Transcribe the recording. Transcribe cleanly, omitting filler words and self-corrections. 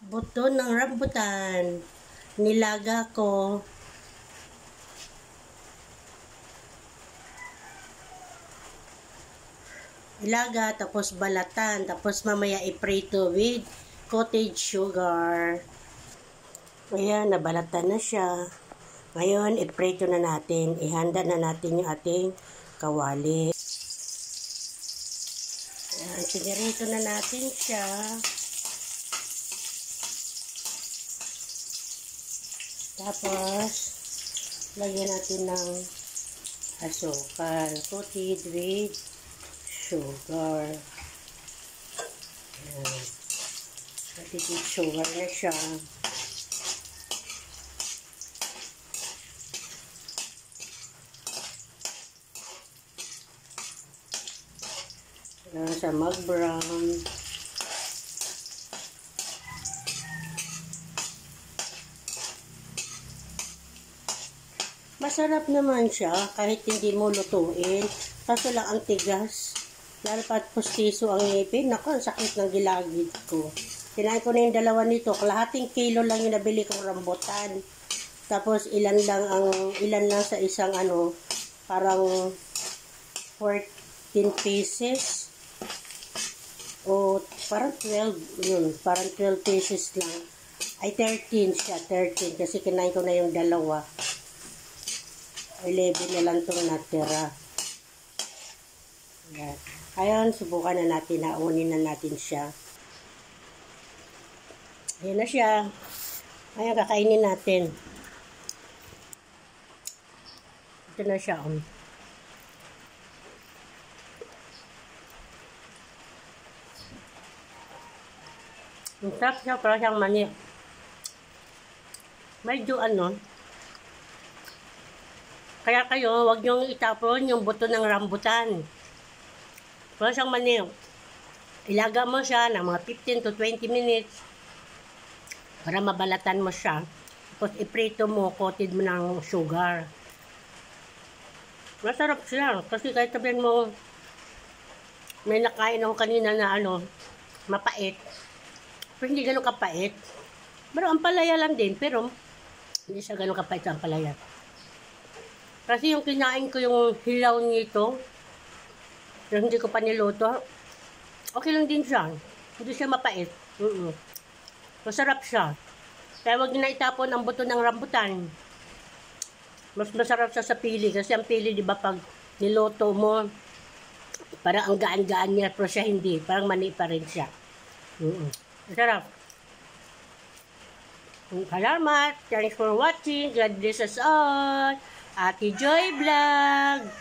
Buto ng rambutan. Nilaga ko. Nilaga, tapos balatan. Tapos mamaya iprito with cottage sugar. Ayan, nabalatan na siya. Ngayon, iprito na natin. Ihanda na natin yung ating kawali. Ayan, pinirito na natin siya. Tapos, lagyan natin ng asukal. Coated with sugar. Ayan. Coated with sugar na siya. Ayan, sa mag-brown. Masarap naman siya kahit hindi mo lutuin. Kaso lang ang tigas. Lalo pat pustiso ang ngipin. Naku, ang sakit ng gilagid ko. Kinain ko na yung dalawa nito. Kalahating kilo lang yung nabili kong rambutan. Tapos ilan lang sa isang parang 14 pieces. O parang 12 yun. Parang 12 pieces lang. Ay 13 siya. 13 kasi kinain ko na yung dalawa. 11 na lang itong natira. Ayan. Ayan, subukan na natin. Naunin na natin siya. Ayan na siya. Ayan, kakainin natin. Ito na siya. Ang sarap siya, parang siyang mani. Medyo kaya kayo, huwag niyong itapon yung buto ng rambutan. Parang siyang mani. Ilaga mo siya ng mga 15 to 20 minutes para mabalatan mo siya. Tapos iprito mo, coated mo ng sugar. Masarap siya. Kasi kahit sabihin mo, may nakain ako kanina na mapait. Pero hindi ganun kapait. Pero ang palaya lang din. Pero hindi siya ganun kapait sa ampalaya. Kasi yung kinain ko yung hilaw nito, yung hindi ko pa niluto, okay lang din siya. Hindi siya mapait. Masarap siya. Kaya wag na itapon ang buto ng rambutan. Mas masarap siya sa pili. Kasi ang pili, di ba, pag niluto mo, parang ang gaan-gaan niya, pero siya hindi. Parang mani pa rin siya. Masarap. Salamat. Thanks for watching. God bless us all. Ate Joy Vlog.